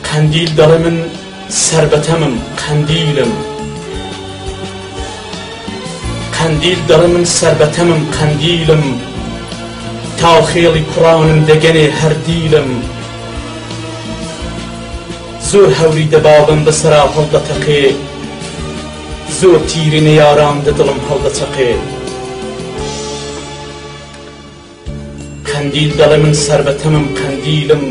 قندیل دەڵێ من سربەتەمم قندیلم قندیل دەڵێ من سربەتەمم قندیلم تا خێڵی کوڕانم دەگەنێ هەردیلم زۆر هەوری دەباڵم بەسەرا هەڵدەتەقێ زۆر تیرینە یاران دەدڵم هەڵدەچەقێ قندیل دەڵێ من سربەتەمم قندیلم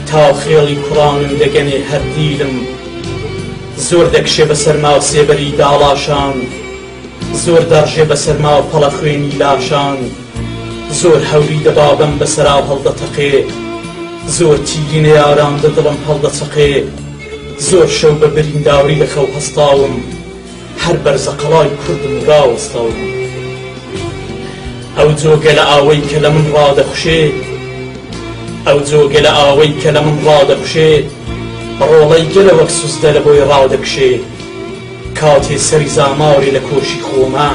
تا خێڵی کوڕانم دەگەنێ هەردیلم زۆر دەکشێ بەسەر ماو سێبەری داڵاشان زۆر دەڕژێ بەسەر ماو پەڵە خوێنی لاشان زۆر هەوری دەبابم بەسەرا هەڵدەتەقێ زۆر تیرینە یاران دەدڵم هەڵدەچەقێ زۆر شەو بە برینداوری لە خەو هەستاوم هەر بەرزە قەڵای کوردم ڕاوەستاوم ئەو جۆگە لە ئاوەی کە لە من ڕادەخوشێ ئەو جۆگە لە ئاوەی کە لە من ڕادەخوشێ ڕۆڵەی گەلە وەک سوزدە لە بۆی ڕادەکشێ کاتێ سەری زاماوری لە کۆشی خۆمە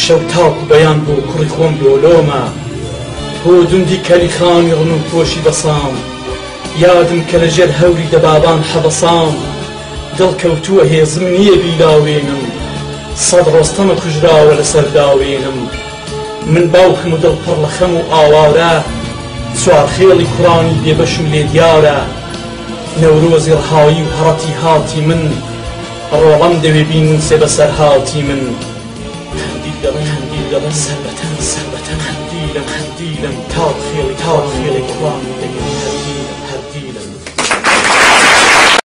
شەو تاک و بەیان بۆ کوڕی خۆم لۆلۆمە بۆ دوندی کەلیخانی ڕن و پۆشی بەسام یادم کە لەژێر هەوری دەبابان حەبەسام دڵکەوتووە هێزم نییە بیلاوێنم سەد ڕۆستەمە کوژراوە لەسەر داوێنم من باوکم و دڵپڕ لە خەم و ئاوارە چوار خێڵی کوڕانی بێبەشم لێ دیارە نەورۆزی ڕەهایی و هەڕەتی هاتی من ڕۆڵەم دەوێ بینم سێ بەسەر هاتی من قندیل دەڵێ سربەتەم قندیلم تا خێڵی کوڕانی دەگەنێ